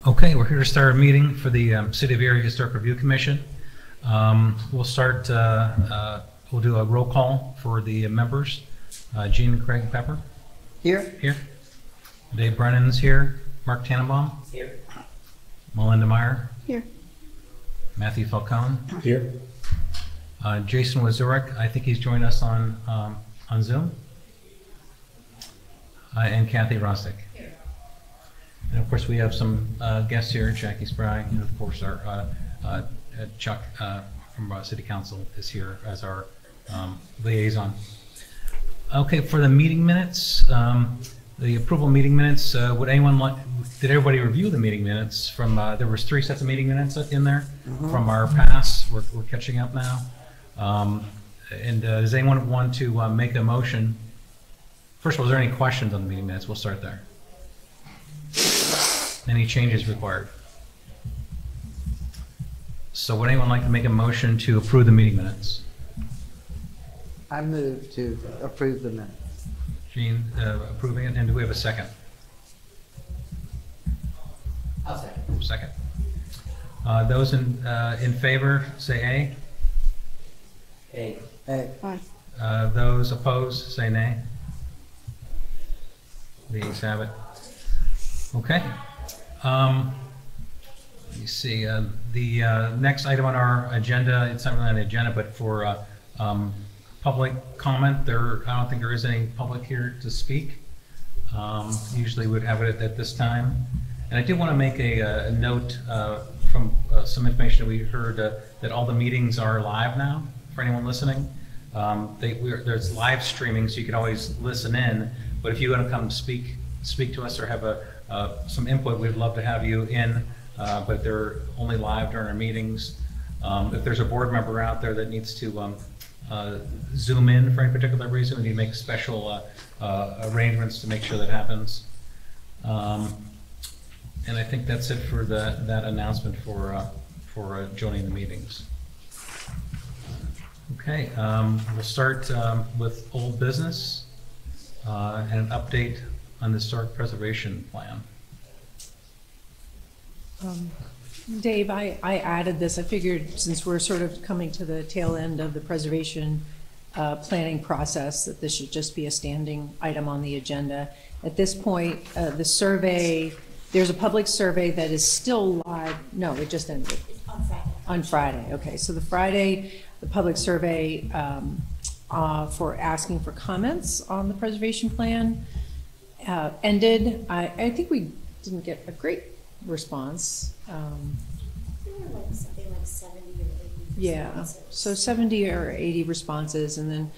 Okay, we're here to start a meeting for the City of Erie Historic Review Commission. We'll start, we'll do a roll call for the members. Jean Craig Pepper. Here. Here. Dave Brennan's here. Mark Tannenbaum. Here. Melinda Meyer. Here. Matthew Falcone. Here. Jason Wazurek, I think he's joined us on Zoom. And Kathy Rostic. Here. And of course we have some guests here, Jackie Spry, and of course our Chuck from City Council is here as our liaison. Okay, for the meeting minutes, the approval meeting minutes, would anyone like, did everybody review the meeting minutes from, there was 3 sets of meeting minutes in there from our past. We're catching up now. And does anyone want to make a motion? First of all, is there any questions on the meeting minutes? We'll start there. Any changes required? So would anyone like to make a motion to approve the meeting minutes? I move to approve the minutes. Jean, approving it, and do we have a second? I'll second. Second. Those in favor, say Aye. Aye. Aye. those opposed, say nay. The ayes have it. Okay. Let me see. The next item on our agenda, it's not really on the agenda, but for public comment, I don't think there is any public here to speak. Usually we'd have it at this time. And I did want to make a note from some information that we heard that all the meetings are live now for anyone listening. There's live streaming, so you can always listen in. But if you want to come speak to us or have some input, we'd love to have you in. But they're only live during our meetings. If there's a board member out there that needs to Zoom in for any particular reason, we need to make special arrangements to make sure that happens. And I think that's it for that announcement for joining the meetings. Okay, we'll start with old business and an update on the historic preservation plan. Dave, I added this. I figured since we're sort of coming to the tail end of the preservation planning process, that this should just be a standing item on the agenda. At this point, the survey, there's a public survey that is still live. No, it just ended. On Friday. On Friday, okay. So the Friday, the public survey for asking for comments on the preservation plan ended. I think we didn't get a great response. There were like something like 70 or 80 yeah, responses. So 70 or 80 responses, and then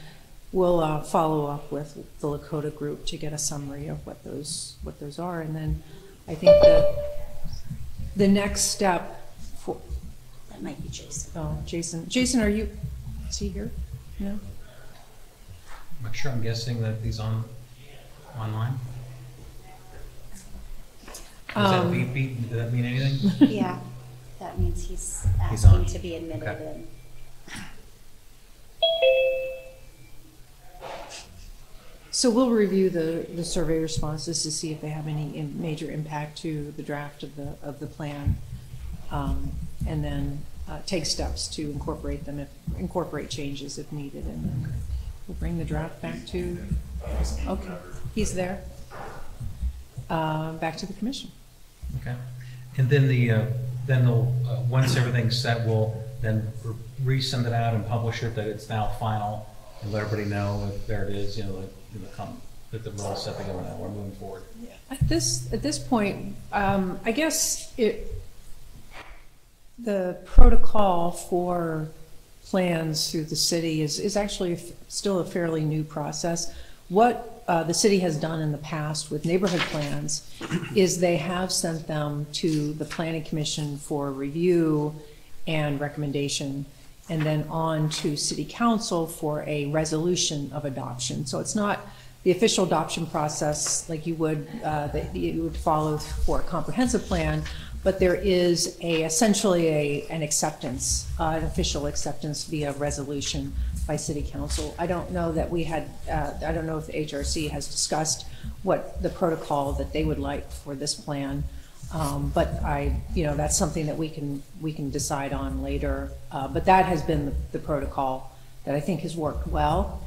we'll follow up with the Lakota group to get a summary of what those are, and then I think the next step for that might be Jason. Jason, are you? Is he here? No. I'm not sure. I'm guessing that he's online. Does that beep? Does that mean anything? Yeah, that means he's He's on. asking to be admitted Okay. in. So we'll review the survey responses to see if they have any major impact to the draft of the plan, and then take steps to incorporate changes if needed, and then we'll bring the draft back to. Okay, he's there. Back to the commission. Okay, and then they'll once everything's set, we'll then resend it out and publish it that it's now final, and let everybody know that there it is. That the roll set to go now. We're moving forward. At this point, I guess the protocol for plans through the city is actually still a fairly new process. What the city has done in the past with neighborhood plans is they have sent them to the Planning Commission for review and recommendation, and then on to City Council for a resolution of adoption. So it's not the official adoption process like you would that you would follow for a comprehensive plan, but there is essentially an acceptance, an official acceptance via resolution by City Council. I don't know that we had, I don't know if the HRC has discussed what the protocol that they would like for this plan. But that's something that we can decide on later. But that has been the protocol that I think has worked well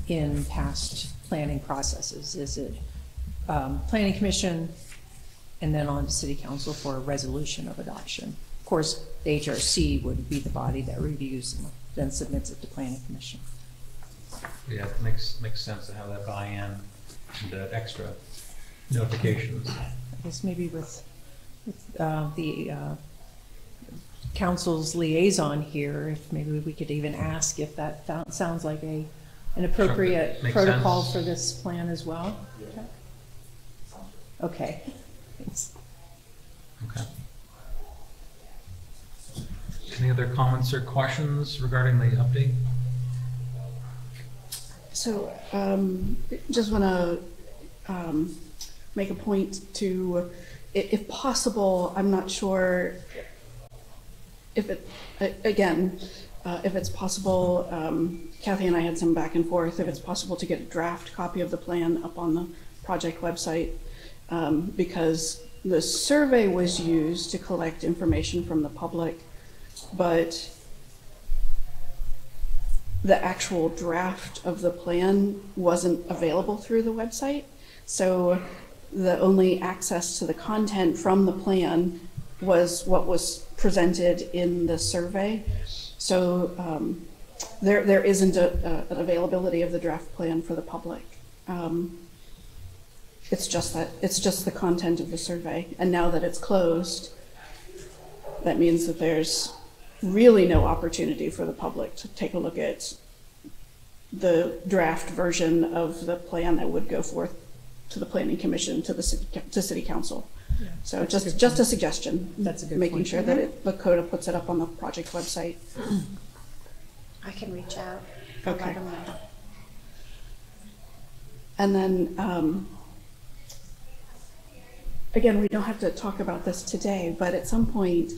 in past planning processes. Is it Planning Commission and then on to City Council for a resolution of adoption. Of course, the HRC would be the body that reviews and then submits it to Planning Commission. Yeah, it makes sense to have that buy-in and the extra notifications. I guess maybe with the council's liaison here, if maybe we could even ask if that sounds like an appropriate Makes protocol sense. for this plan as well. Yeah. Okay. Thanks. Okay. Any other comments or questions regarding the update? So, just want to make a point to, if possible, I'm not sure if if it's possible, Kathy and I had some back and forth, if it's possible to get a draft copy of the plan up on the project website, because the survey was used to collect information from the public, but the actual draft of the plan wasn't available through the website. So the only access to the content from the plan was what was presented in the survey. So there isn't an availability of the draft plan for the public. It's just the content of the survey. And now that it's closed, that means that there's really no opportunity for the public to take a look at the draft version of the plan that would go forth to the Planning Commission, to City Council. Yeah, So that's just a suggestion. That's a good Making point. sure that Lakota puts it up on the project website. I can reach out. Okay. Let them know. And then, again, we don't have to talk about this today, but at some point,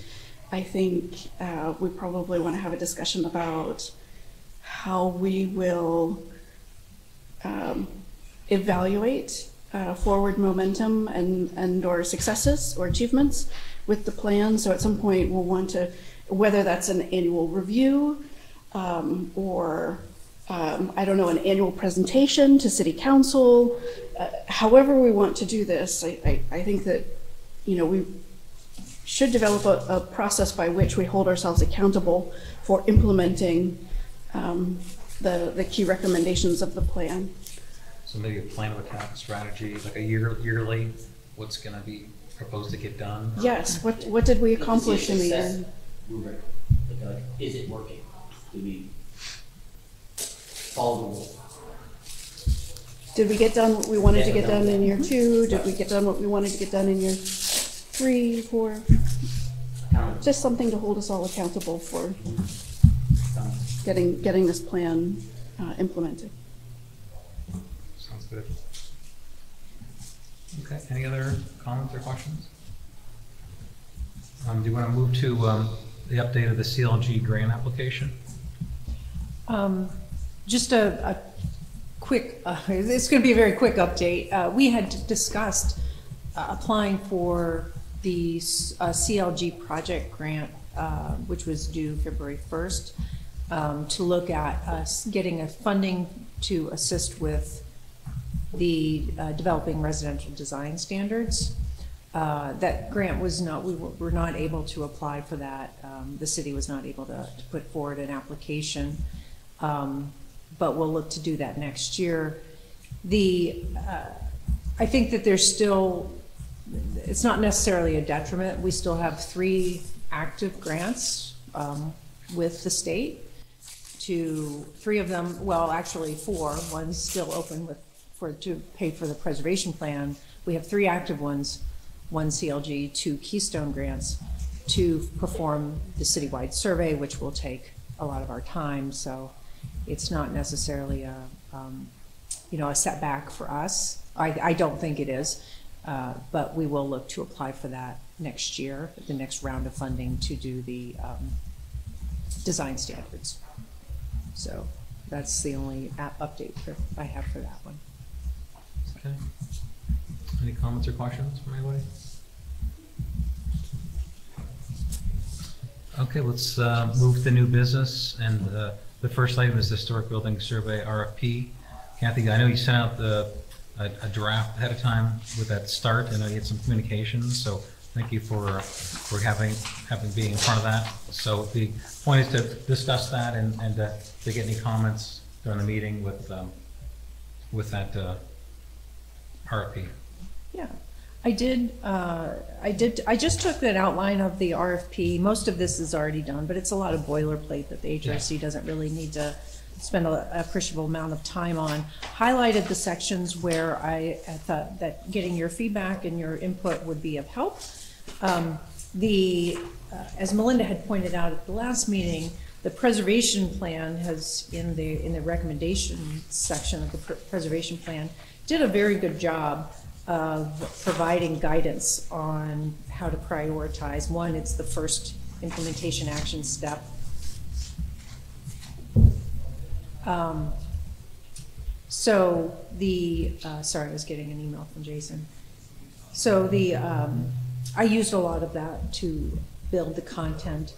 I think we probably want to have a discussion about how we will evaluate forward momentum and or successes or achievements with the plan. So at some point, we'll want to, whether that's an annual review or I don't know, an annual presentation to City Council. However we want to do this, I think that, we should develop a process by which we hold ourselves accountable for implementing the key recommendations of the plan. So maybe a plan of attack strategy, like a yearly, what's going to be proposed to get done? Yes, what did we accomplish in the year? Rubric. Like, is it working? Do we follow the rules? Did we get done what we wanted to get done in year 2? Did we get done what we wanted to get done in year 3, 4? Just something to hold us all accountable for getting this plan implemented. Sounds good. Okay, any other comments or questions? Do you want to move to the update of the CLG grant application? Just a quick, it's going to be a very quick update. We had discussed applying for the CLG project grant, which was due February 1st, to look at us getting a funding to assist with the developing residential design standards. That grant was not, we were not able to apply for that. The city was not able to put forward an application, but we'll look to do that next year. I think that there's still, it's not necessarily a detriment. We still have 3 active grants with the state. 3 of them, well, actually 4. One's still open to pay for the preservation plan. We have 3 active ones, 1 CLG, 2 Keystone grants to perform the citywide survey, which will take a lot of our time. So it's not necessarily a setback for us. I don't think it is, but we will look to apply for that next year, the next round of funding to do the design standards. So that's the only update I have for that one. Okay. Any comments or questions from anybody? Okay, let's move to new business, and the first item is the Historic Building Survey RFP. Kathy, I know you sent out a draft ahead of time with that start, and I had some communications, so thank you for having being in front of that. So the point is to discuss that and to get any comments during the meeting with that RFP. Yeah, I just took that outline of the RFP. Most of this is already done, but it's a lot of boilerplate that the HRC doesn't really need to spend an appreciable amount of time on. Highlighted the sections where I thought that getting your feedback and your input would be of help. As Melinda had pointed out at the last meeting, the preservation plan has, in the recommendation section of the preservation plan, did a very good job of providing guidance on how to prioritize. One, it's the first implementation action step. So sorry, I was getting an email from Jason. So I used a lot of that to build the content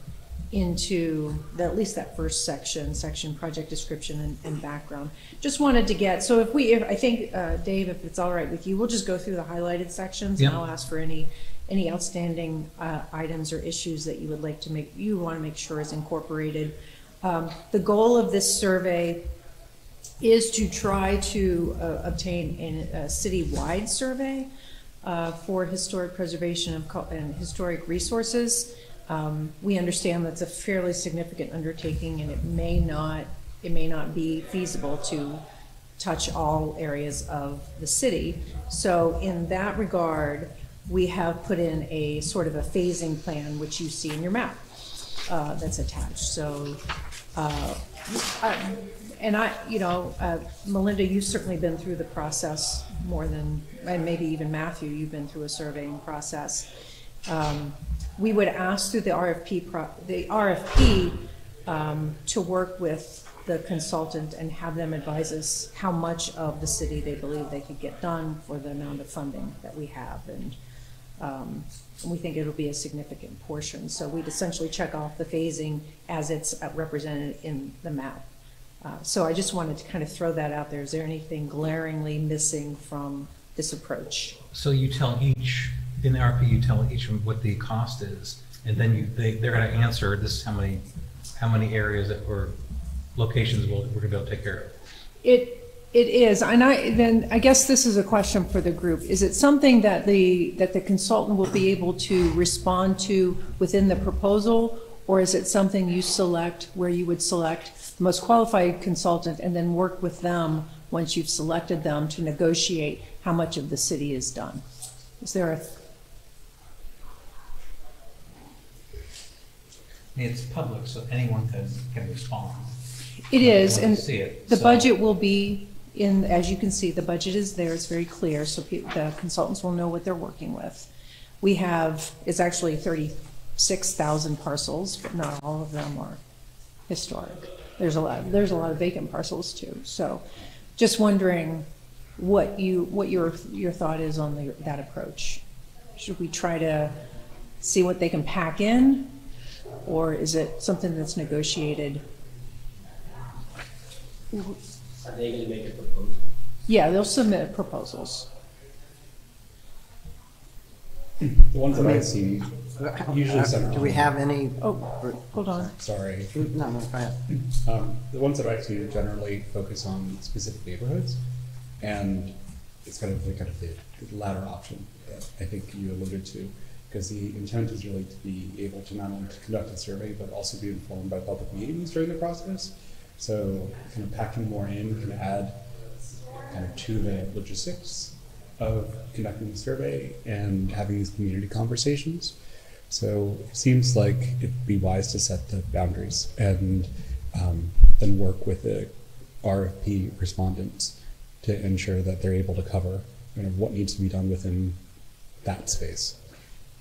into at least that first section project description and background. Just wanted to get, so if I think, Dave, if it's all right with you, we'll just go through the highlighted sections. Yep. And I'll ask for any outstanding items or issues that you want to make sure is incorporated. The goal of this survey is to try to obtain a city-wide survey for historic preservation and historic resources. We understand that's a fairly significant undertaking, and it may not be feasible to touch all areas of the city. So in that regard, we have put in a sort of a phasing plan, which you see in your map that's attached. So, Melinda, you've certainly been through the process more than, and maybe even Matthew, you've been through a surveying process. We would ask through the RFP to work with the consultant and have them advise us how much of the city they believe they could get done for the amount of funding that we have. And we think it'll be a significant portion. So we'd essentially check off the phasing as it's represented in the map. So I just wanted to kind of throw that out there. Is there anything glaringly missing from this approach? So you tell each, in the RFP, you tell each of them what the cost is, and then they're going to answer this is how many areas or locations we're going to be able to take care of. It is, and I guess this is a question for the group. Is it something that the consultant will be able to respond to within the proposal, or is it something you select where you would select the most qualified consultant and then work with them once you've selected them to negotiate how much of the city is done? Is there a It's public, so anyone can respond. It is, and See it, the so- budget will be in, as you can see, the budget is there, it's very clear, so the consultants will know what they're working with. We have, it's actually 36,000 parcels, but not all of them are historic. There's a lot of vacant parcels too. So just wondering what your thought is on that approach. Should we try to see what they can pack in, or is it something that's negotiated? Are they going to make a proposal? Yeah, they'll submit proposals. The ones that I see usually center. Do we have any? Oh, hold on. Sorry. No, go ahead. The ones that I see generally focus on specific neighborhoods, and it's kind of the latter option that I think you alluded to, because the intent is really to be able to not only conduct a survey, but also be informed by public meetings during the process. So kind of packing more in can add kind of to the logistics of conducting the survey and having these community conversations. So it seems like it'd be wise to set the boundaries and then work with the RFP respondents to ensure that they're able to cover kind of what needs to be done within that space.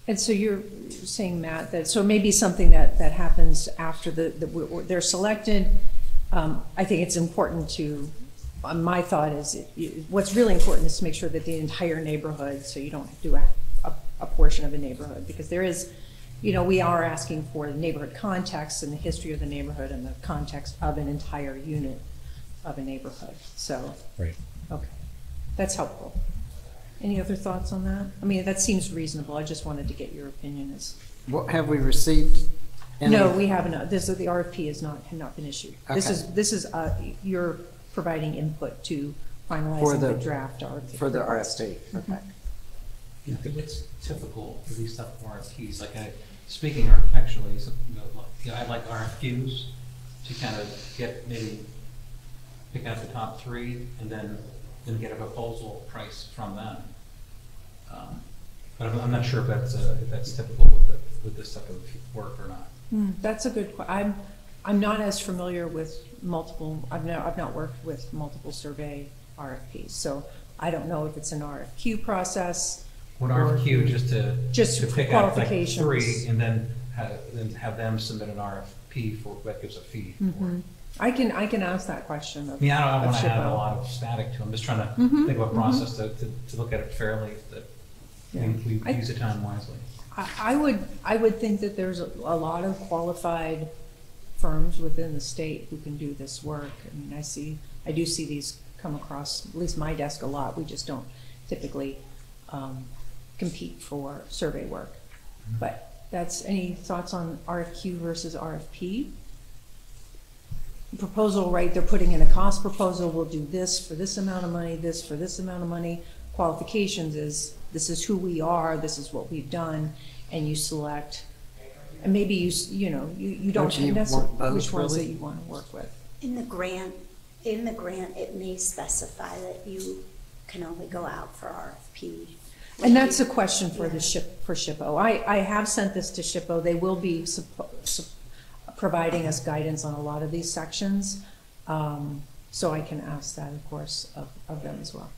And so you're saying, Matt, that so maybe something that happens after they're selected. I think it's important to, my thought is, what's really important is to make sure that the entire neighborhood, so you don't do a portion of a neighborhood, because there is you know, we are asking for the neighborhood context and the history of the neighborhood and the context of an entire unit of a neighborhood. So, Right. okay, that's helpful. Any other thoughts on that? I mean, that seems reasonable. I just wanted to get your opinion. What, have we received any? No, we haven't. The RFP has not been issued. This is you're providing input to finalizing the draft RFP. For the RFP, okay. I think it's typical for these type of RFPs, like speaking architecturally, I like RFQs to kind of get maybe pick out the top three and then get a proposal price from them. But I'm not sure if that's typical with this type of work or not. That's a good question. I'm not as familiar with multiple. I've not worked with multiple survey RFPs, so I don't know if it's an RFQ process. What RFQ just to pick out like qualifications. three and then have them submit an RFP for that gives a fee. I can ask that question. I mean, I don't want to add a SHPO. lot of static to. I'm just trying to think of a process to look at it fairly, that we use the time wisely. I would think that there's a lot of qualified firms within the state who can do this work. I mean, I do see these come across at least my desk a lot. We just don't typically compete for survey work. But any thoughts on RFQ versus RFP? Proposal, right? They're putting in a cost proposal. We'll do this for this amount of money, this for this amount of money. Qualifications is this is who we are, this is what we've done, and you select. And maybe you don't necessarily which ones that you want to work with. In the grant, it may specify that you can only go out for RFP. And that's a question for the SHPO. I have sent this to SHPO. They will be providing us guidance on a lot of these sections. So I can ask that, of course, of them as well.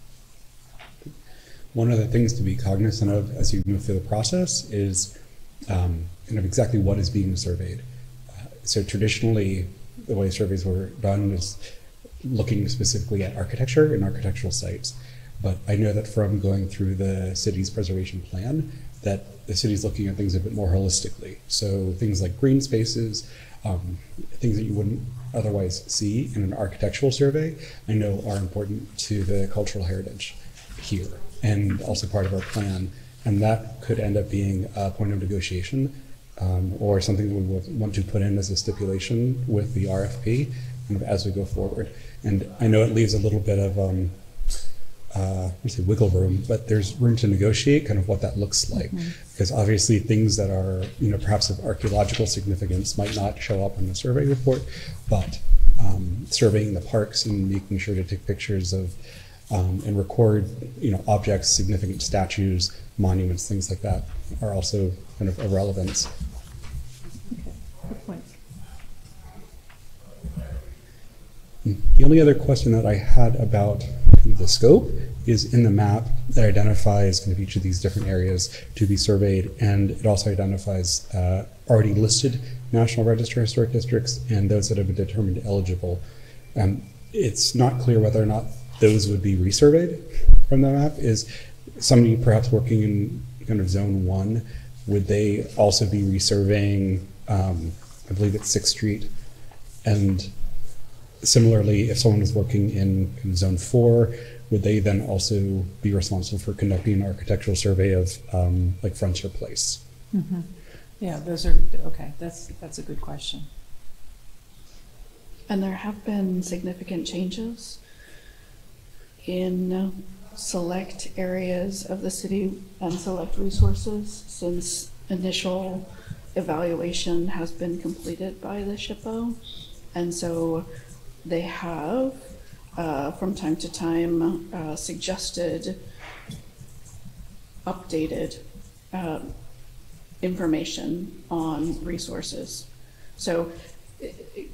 One of the things to be cognizant of as you move through the process is kind of exactly what is being surveyed. So traditionally, the way surveys were done was looking specifically at architecture and architectural sites. But I know that from going through the city's preservation plan, that the city's looking at things a bit more holistically. So things like green spaces, things that you wouldn't otherwise see in an architectural survey, I know are important to the cultural heritage here and also part of our plan. And that could end up being a point of negotiation or something that we would want to put in as a stipulation with the RFP kind of as we go forward. And I know it leaves a little bit of wiggle room, but there's room to negotiate kind of what that looks like. Because obviously things that are, perhaps of archaeological significance might not show up on the survey report, but surveying the parks and making sure to take pictures of and record, objects, significant statues, monuments, things like that are also kind of of relevance. Okay, good point. The only other question that I had about the scope is in the map that identifies kind of each of these different areas to be surveyed, and it also identifies already listed National Register Historic Districts and those that have been determined eligible. It's not clear whether or not those would be resurveyed from the map. Is somebody perhaps working in kind of zone 1, would they also be resurveying, I believe it's 6th Street, and similarly, if someone was working in zone 4, would they then also be responsible for conducting an architectural survey of like Frontier Place? Yeah, those are, okay, that's a good question. And there have been significant changes in select areas of the city and select resources since initial evaluation has been completed by the SHPO. And so they have, from time to time, suggested updated information on resources. So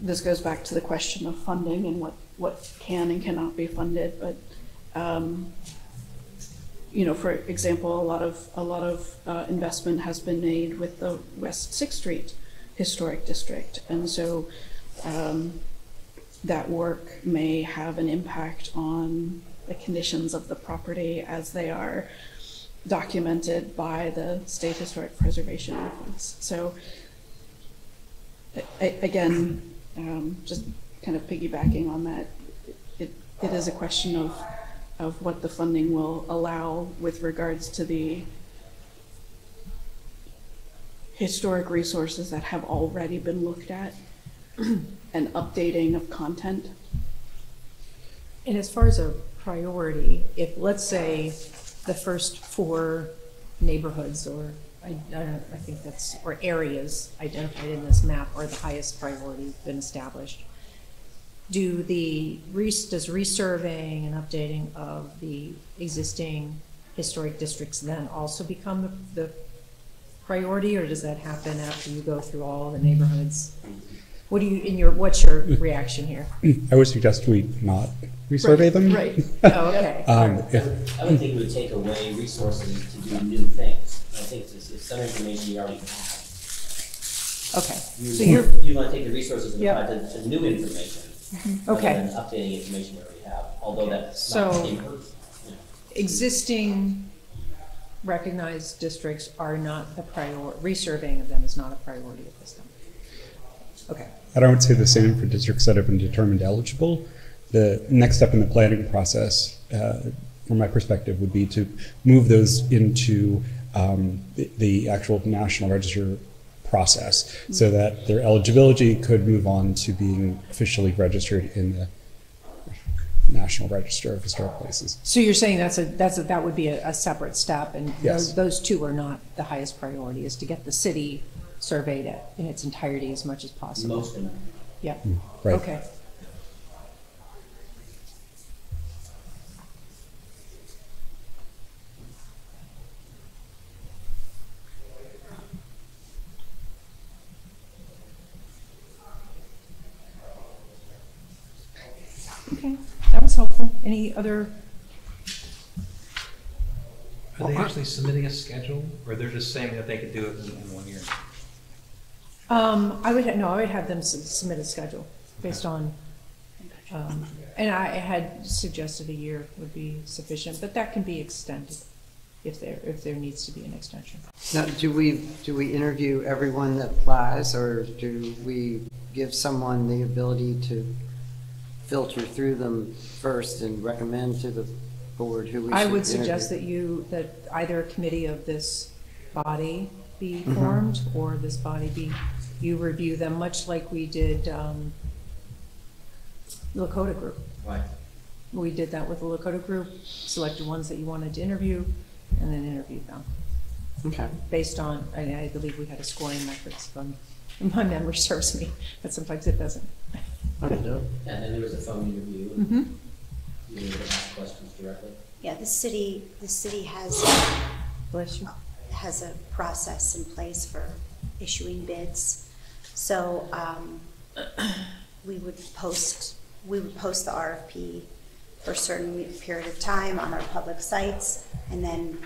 this goes back to the question of funding and what can and cannot be funded. But for example, a lot of investment has been made with the West 6th Street Historic District, and so that work may have an impact on the conditions of the property as they are, documented by the State Historic Preservation Office. So again, just kind of piggybacking on that, it is a question of what the funding will allow with regards to the historic resources that have already been looked at and updating of content. And as far as a priority, if, let's say, the first 4 neighborhoods, or I don't know, I think that's, or areas identified in this map are the highest priority been established, does resurveying and updating of the existing historic districts then also become the priority, or does that happen after you go through all the neighborhoods? What's your reaction here? I would suggest we not resurvey them. Right. Oh, okay. I would think it would take away resources to do new things. I think it's some information you already have. Okay. You want to take the resources and Yep. apply to new information. Okay. Rather than updating information we already have, although that's So- not the same person. You know. Existing recognized districts are not the priority, resurveying of them is not a priority at this time. Okay. And I would say the same for districts that have been determined eligible. The next step in the planning process, from my perspective, would be to move those into the actual National Register process so that their eligibility could move on to being officially registered in the National Register of Historic Places. So you're saying that would be a separate step, and Yes. those two are not the highest priority, is to get the city surveyed in its entirety as much as possible. Most of them. Yeah. Right. Okay. Okay, that was helpful. Any other? Are they actually submitting a schedule, or they're just saying that they could do it in 1 year? I would have them submit a schedule based on, and I had suggested a year would be sufficient, but that can be extended if there needs to be an extension. Now, do we interview everyone that applies, or do we give someone the ability to filter through them first and recommend to the board who we should I would interview? suggest that either a committee of this body be formed, or this body you review them, much like we did Lakota Group. Right. We did that with the Lakota Group, selected ones that you wanted to interview, and then interviewed them. Okay. Based on, I believe we had a scoring metrics, if my memory serves me, but sometimes it doesn't. Okay. And then there was a phone interview. Mm-hmm. You were able to ask questions directly. Yeah, the city Bless you. has a process in place for issuing bids. So we would post the RFP for a certain period of time on our public sites, and then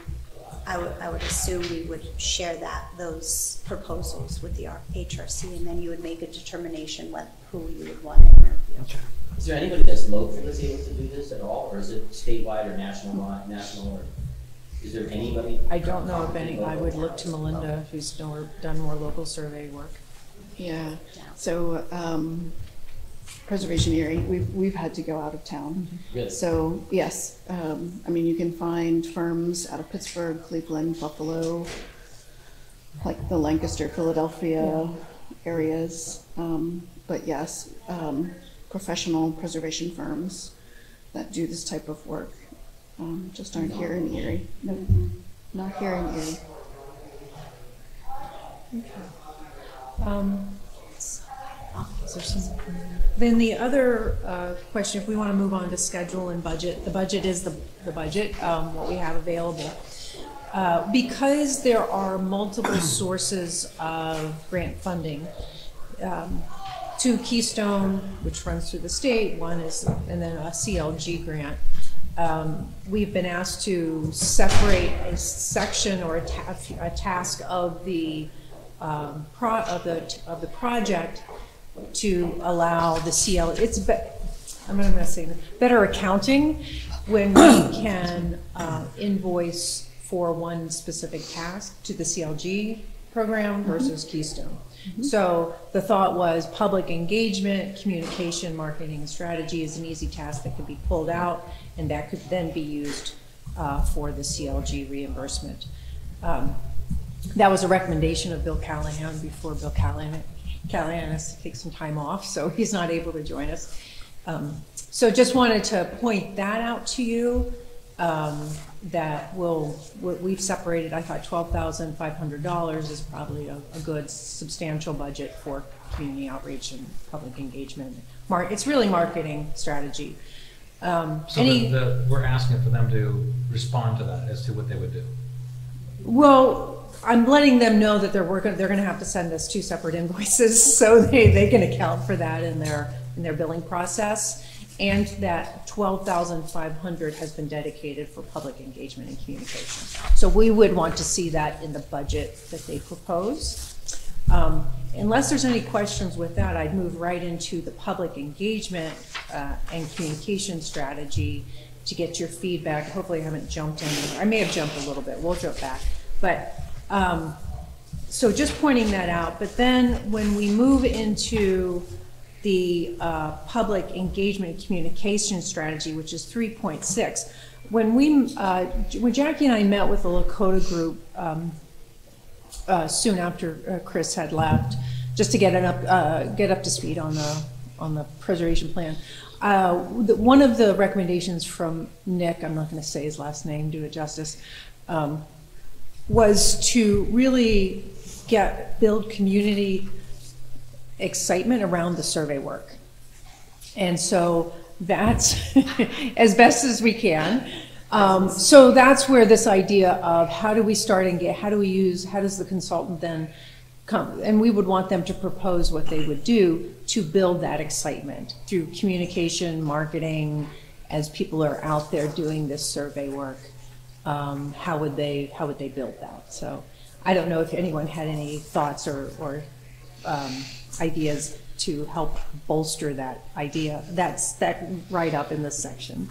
I would assume we would share those proposals with the HRC, and then you would make a determination who you would want to interview. Is there anybody that's local that's able to do this at all, or is it statewide or national, or is there anybody? I don't know of any. I would look to Melinda, who's done more local survey work. Yeah. So Preservation Erie, we've had to go out of town. Really? So yes, I mean, you can find firms out of Pittsburgh, Cleveland, Buffalo, like the Lancaster, Philadelphia areas. But yes, professional preservation firms that do this type of work just aren't here in Erie. No, not here in Erie. Is there some- Then the other question, if we want to move on to schedule and budget, the budget is the budget, what we have available. Because there are multiple sources of grant funding, to Keystone, which runs through the state, and then a CLG grant. We've been asked to separate a section or a task of the project to allow the I'm going to say better accounting when we can invoice for one specific task to the CLG program versus Keystone. So the thought was public engagement, communication, marketing, and strategy is an easy task that could be pulled out, and that could then be used for the CLG reimbursement. That was a recommendation of Bill Callahan before Bill Callahan has to take some time off, so he's not able to join us. So just wanted to point that out to you, that we've separated. I thought $12,500 is probably a good substantial budget for community outreach and public engagement. It's really marketing strategy. So we're asking for them to respond to that as to what they would do. Well, I'm letting them know that they're going to have to send us 2 separate invoices, so they can account for that in their billing process, and that $12,500 has been dedicated for public engagement and communication. So we would want to see that in the budget that they propose. Unless there's any questions with that, I'd move right into the public engagement and communication strategy to get your feedback. Hopefully I haven't jumped anywhere. I may have jumped a little bit. We'll jump back. But so just pointing that out. But then when we move into the public engagement and communication strategy, which is 3.6, when Jackie and I met with the Lakota group soon after Chris had left, just to get up to speed on the preservation plan. One of the recommendations from Nick, I'm not going to say his last name, do it justice, was to really build community excitement around the survey work. And so that's as best as we can. So that's where this idea of how do we start and how does the consultant then come, and we would want them to propose what they would do to build that excitement through communication, marketing, as people are out there doing this survey work. How would they build that? So I don't know if anyone had any thoughts or ideas to help bolster that idea. That's right up in this section.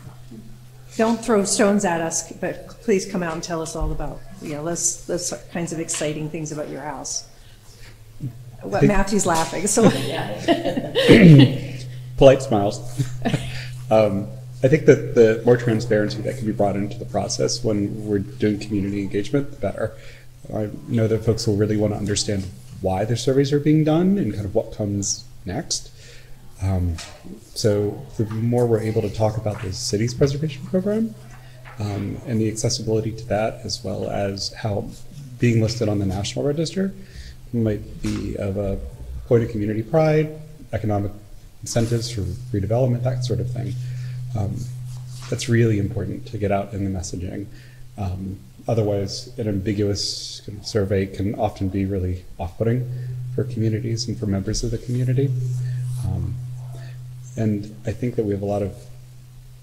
Don't throw stones at us, but please come out and tell us all about, those kinds of exciting things about your house. What Matthew's laughing, so. Polite smiles. I think that the more transparency that can be brought into the process when we're doing community engagement, the better. I know that folks will really want to understand why the surveys are being done and kind of what comes next. So the more we're able to talk about the city's preservation program and the accessibility to that, as well as how being listed on the National Register might be of a point of community pride, economic incentives for redevelopment, that sort of thing. That's really important to get out in the messaging. Otherwise, an ambiguous kind of survey can often be really off-putting for communities and for members of the community. And I think that we have a lot of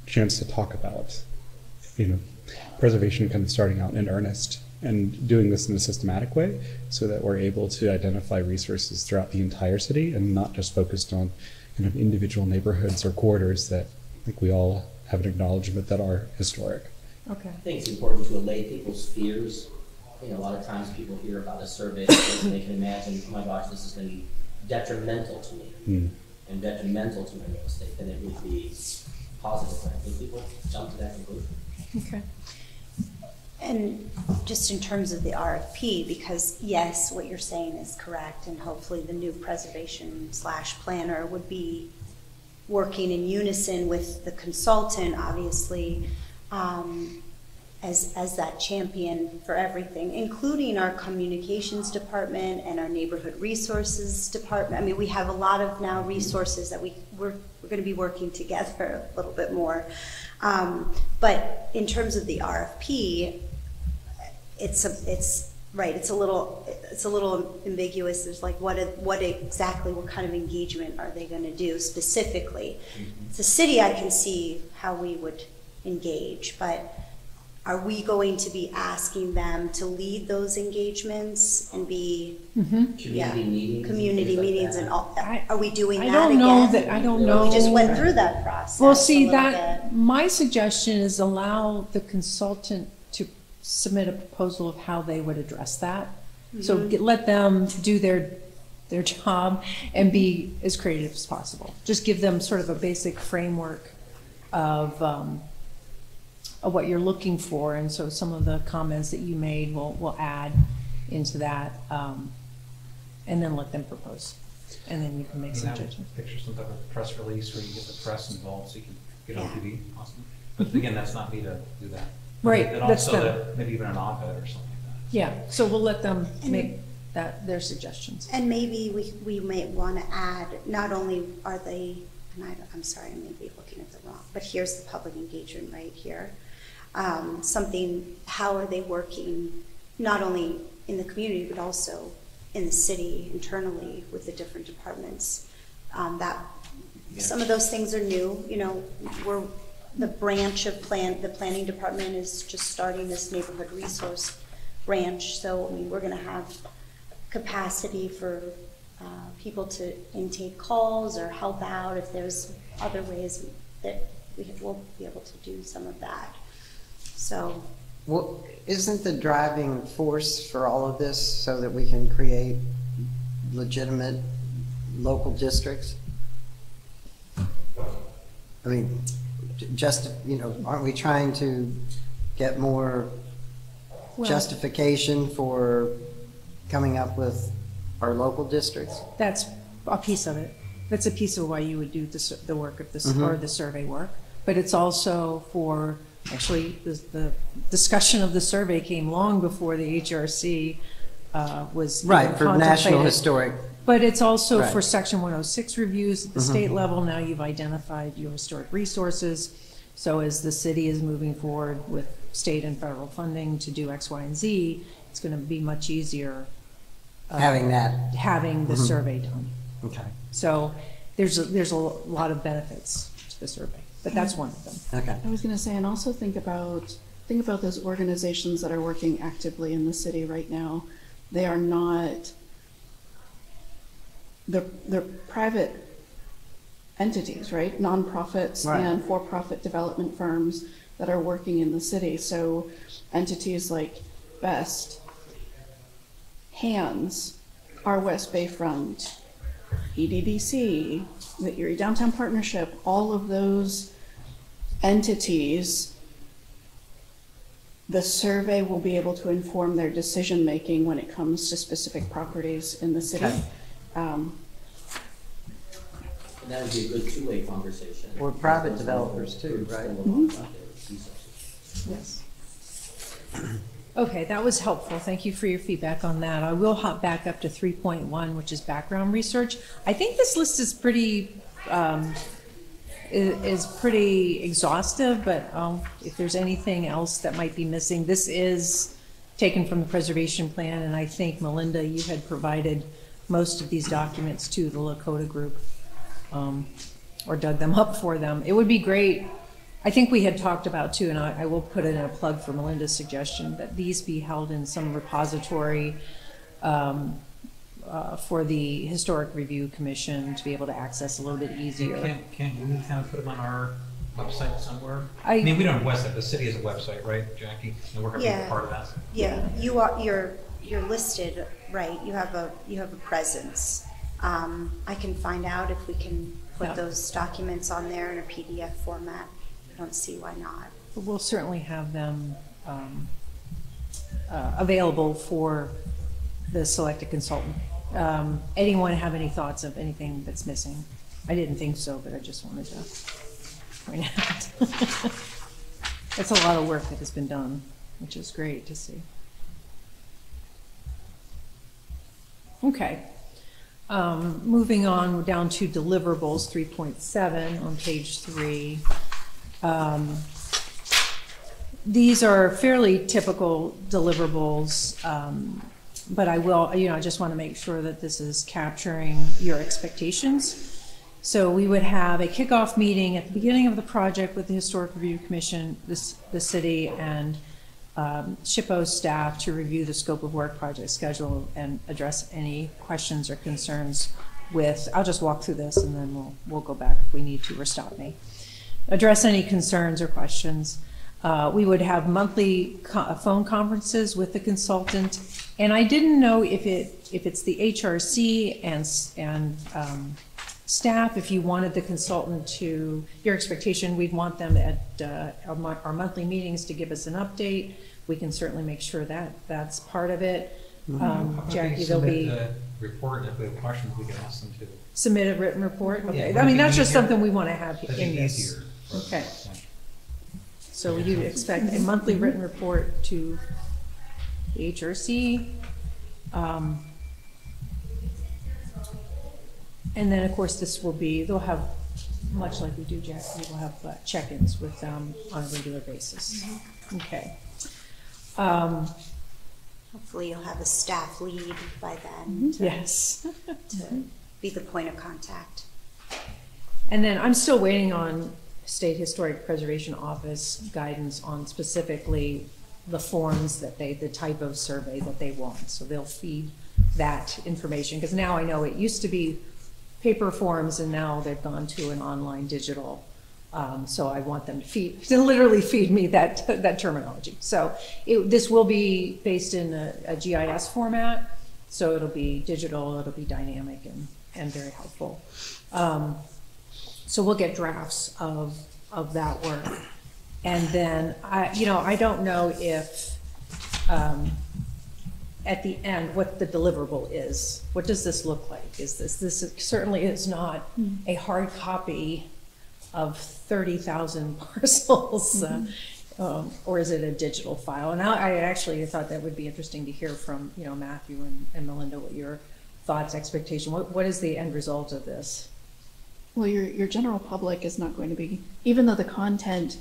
chance to talk about, preservation kind of starting out in earnest and doing this in a systematic way so that we're able to identify resources throughout the entire city and not just focused on kind of individual neighborhoods or corridors that I think we all have an acknowledgement that are historic. Okay. I think it's important to allay people's fears. A lot of times people hear about a survey and they can imagine, oh my gosh, this is going to be detrimental to me and detrimental to my real estate, then it would be positive. I think people jump to that conclusion. Okay. And just in terms of the RFP, because yes, what you're saying is correct, and hopefully the new preservation/planner would be working in unison with the consultant, obviously, as that champion for everything, including our communications department and our neighborhood resources department. I mean, we have a lot of now resources that we're going to be working together a little bit more. But in terms of the RFP, it's a little ambiguous. There's like what kind of engagement are they going to do specifically? The city, I can see how we would engage, but are we going to be asking them to lead those engagements and be community meetings and all that? Are we doing that again? I don't know. We just went through that process. Well, see, my suggestion is allow the consultant to submit a proposal of how they would address that. So let them do their job and be as creative as possible. Just give them sort of a basic framework of what you're looking for, and so some of the comments that you made we'll add into that, and then let them propose, and then you can make some judgment. Picture some type of press release where you get the press involved so you can get on Yeah. TV, possibly. But again, that's not me to do that. Right, And that's also them. maybe even an op-ed or something like that. Yeah, so we'll let them make their suggestions. And maybe we might want to add, not only are they, and I'm sorry, I may be looking at the wrong, but here's the public engagement right here. Something, how are they working, not only in the community, but also in the city internally with the different departments. Some of those things are new, you know, the branch of the planning department is just starting this neighborhood resource branch. So, I mean, we're gonna have capacity for people to intake calls or help out if there's other ways that we'll be able to do some of that. So, Well, isn't the driving force for all of this so that we can create legitimate local districts? I mean, just, you know, aren't we trying to get more Well- justification for coming up with our local districts? That's a piece of it. That's a piece of why you would do the work of this, or the survey work. But it's also for, actually, the discussion of the survey came long before the HRC was even Right, for National contemplated. Historic. But it's also Right. for Section 106 reviews at the state level. Now you've identified your historic resources. So as the city is moving forward with state and federal funding to do X, Y, and Z, it's going to be much easier Having that. having the survey done. Okay. So there's a lot of benefits to the survey, but that's one of them. Okay. I was going to say, and also think about those organizations that are working actively in the city right now. They are not, they're private entities, right? Nonprofits Right. and for-profit development firms that are working in the city. So entities like BEST, HANDS, our West Bayfront, EDDC, the Erie Downtown Partnership, all of those entities, the survey will be able to inform their decision-making when it comes to specific properties in the city. Okay. And that would be a good two-way conversation. Or private developers too, Groups right? that will talk about their resources. Yes. Okay, that was helpful. Thank you for your feedback on that. I will hop back up to 3.1, which is background research. I think this list is pretty exhaustive, but if there's anything else that might be missing, this is taken from the preservation plan, and I think, Melinda, you had provided most of these documents to the Lakota group, or dug them up for them. It would be great. I think we had talked about too, and I will put in a plug for Melinda's suggestion, that these be held in some repository for the Historic Review Commission to be able to access a little bit easier. Can't we kind of put them on our website somewhere? I- I mean, we don't have a website, the city has a website, right, Jackie? And we're going to be Yeah. part of that. yeah, you're listed, right? You have a presence. I can find out if we can put Yeah. those documents on there in a PDF format. I don't see why not. But we'll certainly have them available for the selected consultant. Anyone have any thoughts of anything that's missing? I didn't think so, but I just wanted to point out. It's a lot of work that has been done, which is great to see. Okay. Moving on down to deliverables, 3.7 on page 3. These are fairly typical deliverables, but I will, I just want to make sure that this is capturing your expectations. So we would have a kickoff meeting at the beginning of the project with the Historic Review Commission, the city, and SHPO staff to review the scope of work, project schedule, and address any questions or concerns with, I'll just walk through this and then we'll go back if we need to, or stop me. Address any concerns or questions. We would have monthly phone conferences with the consultant, and I didn't know if it's the HRC and staff, if you wanted the consultant to, your expectation, we'd want them at our monthly meetings to give us an update. We can certainly make sure that that's part of it. Jackie, there'll be. Report, if we have questions, we can ask them to. Submit a written report? Okay, Yeah, I mean, that's just easier. something we want to have That'd in be this. easier. Okay. So you expect a monthly written report to the HRC. And then, of course, this will be, they'll have, much like we do, Jackie, we'll have check-ins with them on a regular basis. Okay. Hopefully you'll have a staff lead by then Yes. to be the point of contact. And then I'm still waiting on State Historic Preservation Office guidance on specifically the forms that the type of survey that they want. So they'll feed that information, because now I know it used to be paper forms and now they've gone to an online digital. So I want them to literally feed me that terminology. So this will be based in a GIS format. So it'll be digital, it'll be dynamic and very helpful. So we'll get drafts of that work. And then I don't know if at the end what the deliverable is. What does this look like? This certainly is not a hard copy of 30,000 parcels, or is it a digital file? And I actually thought that would be interesting to hear from Matthew and Melinda, what your thoughts, expectation, what is the end result of this? Well, your general public is not going to be, even though the content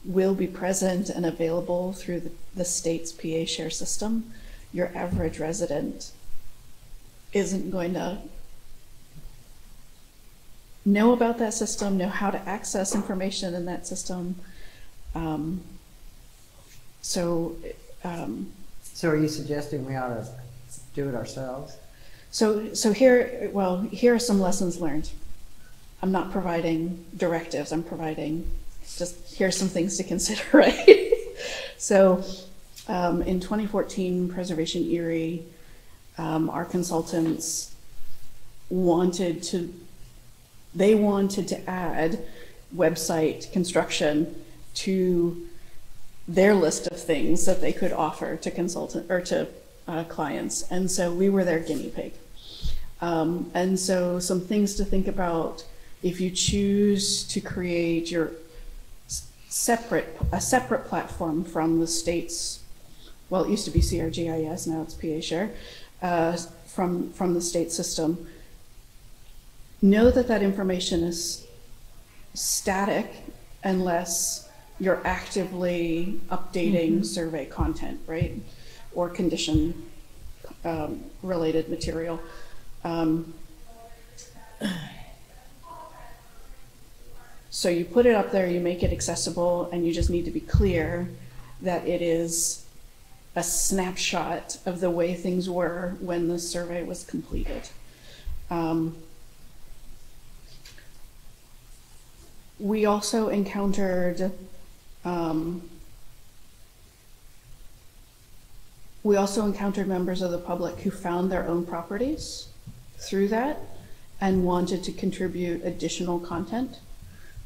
will be present and available through the state's PA share system, your average resident isn't going to know about that system, know how to access information in that system. So So are you suggesting we ought to do it ourselves? So here are some lessons learned. I'm not providing directives. I'm providing just here's some things to consider, right? So in 2014, Preservation Erie, our consultants wanted to add website construction to their list of things that they could offer to consultant or to clients, and so we were their guinea pig. And so some things to think about if you choose to create your a separate platform from the state's, well, it used to be CRGIS, now it's PA Share, from the state system. Know that information is static unless you're actively updating survey content, right? Or condition related material. So you put it up there, you make it accessible, and you just need to be clear that it is a snapshot of the way things were when the survey was completed. We also encountered members of the public who found their own properties through that and wanted to contribute additional content.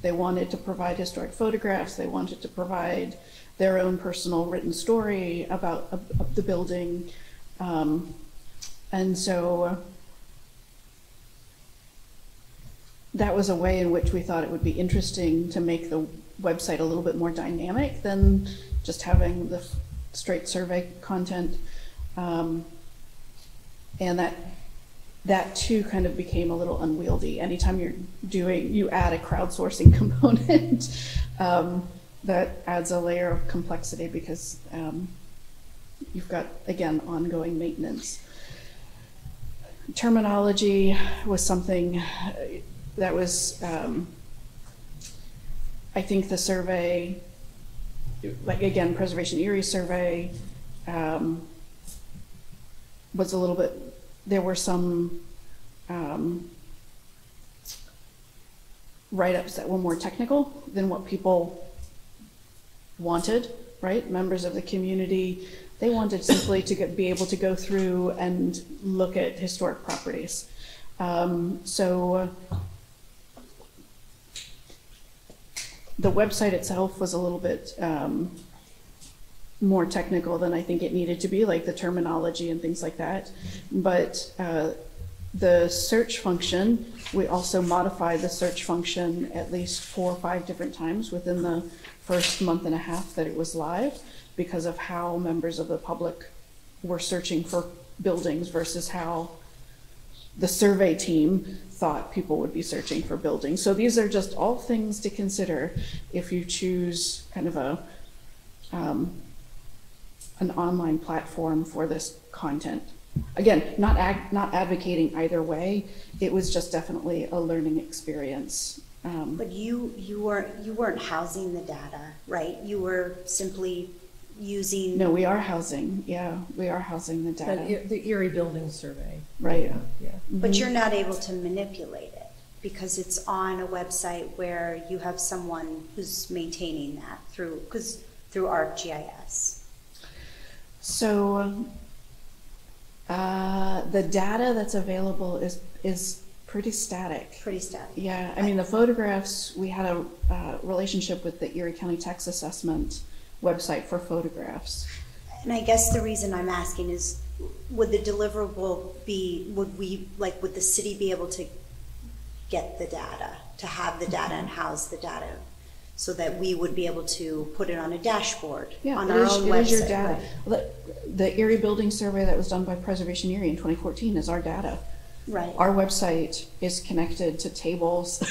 They wanted to provide historic photographs. They wanted to provide their own personal written story about the building. And so that was a way in which we thought it would be interesting to make the website a little bit more dynamic than just having the straight survey content. And that too kind of became a little unwieldy. Anytime you add a crowdsourcing component, that adds a layer of complexity because you've got, again, ongoing maintenance. Terminology was something that was, I think the survey, like again, Preservation Erie survey, was a little bit, there were some write-ups that were more technical than what people wanted, right? Members of the community, they wanted simply to be able to go through and look at historic properties. So the website itself was a little bit more technical than I think it needed to be, like the terminology and things like that. But the search function, we also modified the search function at least 4 or 5 different times within the first month and a half that it was live, because of how members of the public were searching for buildings versus how the survey team thought people would be searching for buildings. So these are just all things to consider if you choose kind of a an online platform for this content. Again, not advocating either way. It was just definitely a learning experience. But you weren't housing the data, right? You were simply using. No, we are housing. Yeah, we are housing the data. The Erie Building Survey. Right. Yeah. But you're not able to manipulate it because it's on a website where you have someone who's maintaining that through ArcGIS. So the data that's available is pretty static. Pretty static. Yeah, I mean the photographs, we had a relationship with the Erie County Tax Assessment website for photographs. And I guess the reason I'm asking is, would the deliverable be, would the city be able to get the data, to have the data and house the data, so that we would be able to put it on a dashboard on our own website? It is your data. The Erie Building Survey that was done by Preservation Erie in 2014 is our data. Right. Our website is connected to tables,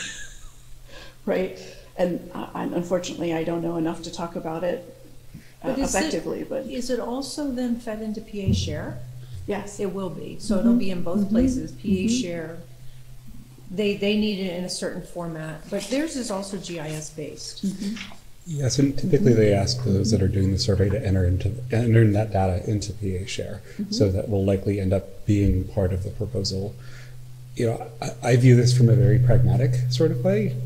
right? And unfortunately, I don't know enough to talk about it effectively. Is it also then fed into PA Share? Yes. It will be. So it'll be in both places. PA Share, they need it in a certain format, but theirs is also GIS based. Yes, and typically they ask those that are doing the survey to enter that data into PA Share, so that will likely end up being part of the proposal. You know, I view this from a very pragmatic sort of way.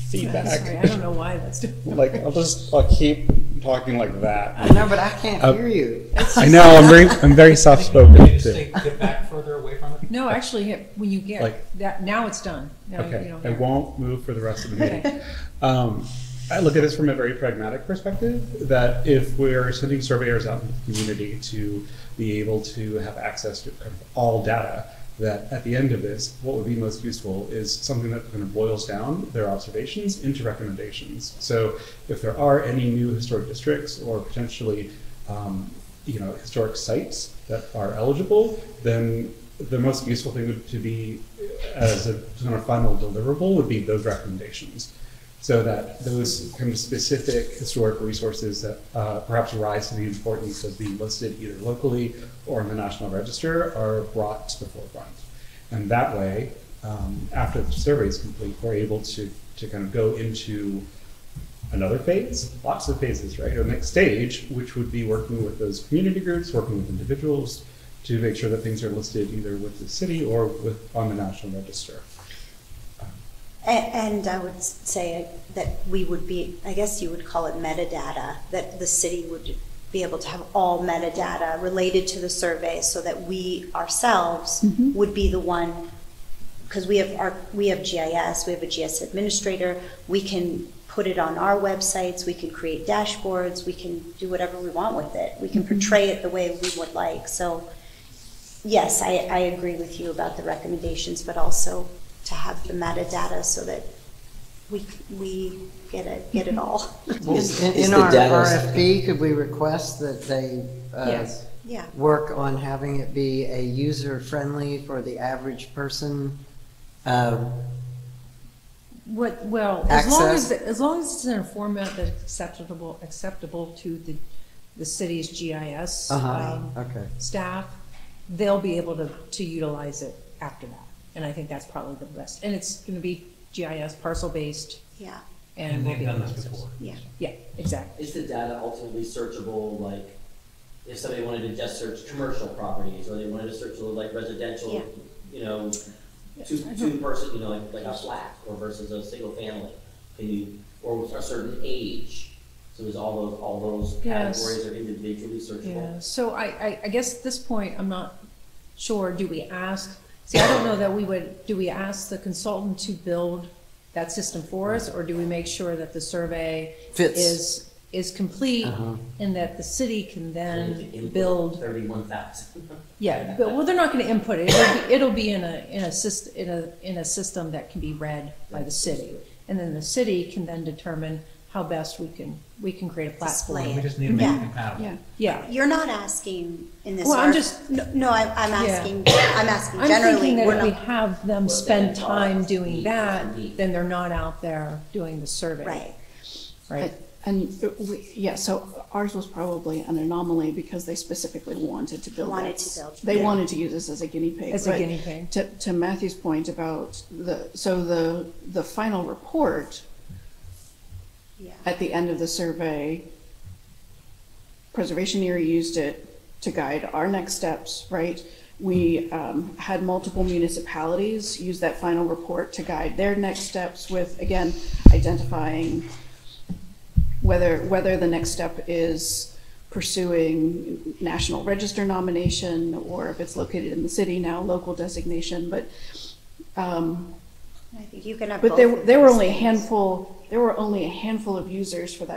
Feedback. Sorry, I don't know why that's doing. Like I'll keep talking like that. I know, but I can't hear you. I know I'm very soft spoken Can you too. get back further away from it? No, actually, when you get Like- that, now it's done. Now you Okay, don't I hear. won't move for the rest of the meeting. Okay. I look at this from a very pragmatic perspective, that if we're sending surveyors out in the community to be able to have access to kind of all data, that at the end of this, what would be most useful is something that kind of boils down their observations into recommendations. So if there are any new historic districts or potentially historic sites that are eligible, then the most useful thing would to be as a kind of final deliverable would be those recommendations, so that those kind of specific historic resources that perhaps rise to the importance of being listed either locally or in the National Register are brought to the forefront. And that way, after the survey is complete, we're able to kind of go into another phase, lots of phases, right? Or next stage, which would be working with those community groups, working with individuals to make sure that things are listed either with the city or on the National Register. And I would say that we would be, I guess you would call it metadata, that the city would be able to have all metadata related to the survey, so that we ourselves would be the one, because we have GIS, we have a GIS administrator, we can put it on our websites, we can create dashboards, we can do whatever we want with it. We can portray it the way we would like. So yes, I agree with you about the recommendations, but also to have the metadata so that we get it all. In our RFP, could we request that they Yes. Yeah. work on having it be a user-friendly for the average person? Well, Access. as long as it's in a format that's acceptable to the city's GIS Okay. staff, they'll be able to utilize it after that. And I think that's probably the best. And it's going to be GIS parcel based. Yeah. And And we'll they've be done able this to access. before. Yeah. Yeah, exactly. Is the data ultimately searchable, like, if somebody wanted to just search commercial properties, or they wanted to search like residential, Yeah. two person, like a flat, or versus a single family? Can you, or with a certain age? So is all those Yes. categories are individually searchable? Yeah, so I guess at this point, I'm not sure, do we ask, see, I don't know that we would, do we ask the consultant to build that system for us, or do we make sure that the survey Fits. is complete Uh-huh. and that the city can then Input build, 31,000. yeah, but, well, they're not gonna input it, it'll be in a system that can be read by the city. And then the city can then determine how best we can create a platform. Display We just need to make Yeah. it compatible. Yeah. Yeah. You're not asking in this. Well, I'm RF just- No, I'm asking, I'm asking I'm generally, thinking that we're if we not, have them Well, spend then time ours doing needs that, to be- then they're not out there doing the survey. right. Right? Yeah, so ours was probably an anomaly because they specifically wanted to build Wanted that. to build. They Yeah. wanted to use this as a guinea pig. As a but guinea pig. To Matthew's point about the final report Yeah. at the end of the survey, Preservation Erie used it to guide our next steps, right? We had multiple municipalities use that final report to guide their next steps with, again, identifying whether the next step is pursuing National Register nomination, or if it's located in the city now, local designation, but I think you can have but both of there were those only a things. handful. There were only a handful of users for the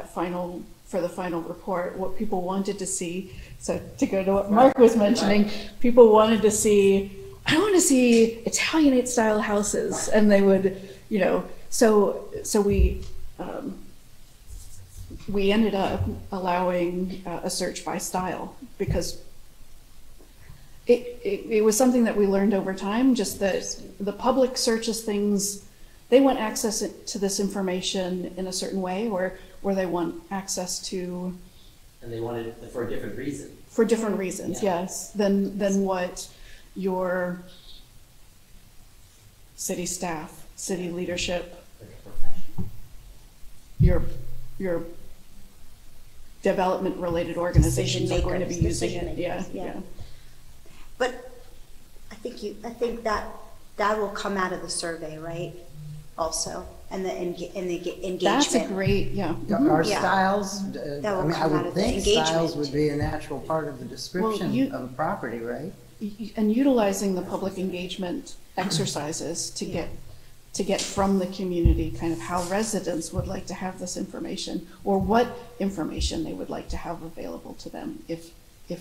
final report. What people wanted to see. So to go to what Mark was mentioning, people wanted to see. I want to see Italianate style houses, and they would, So we ended up allowing a search by style because it was something that we learned over time, just that the public searches things, they want access to this information in a certain way, or they want access to, And they wanted it for a different reason. for different reasons, Yeah. yes, than what your city staff, city leadership, Like a profession. your development-related organizations are going to be Decision using it, makers, yeah. yeah. But I think that will come out of the survey, right? Also, and the engagement. That's a great, yeah. Our Yeah. styles, That will I mean, I come out would of the think styles engagement. would be a natural part of the description you- of a property, right? And utilizing the public engagement exercises to get from the community kind of how residents would like to have this information, or what information they would like to have available to them if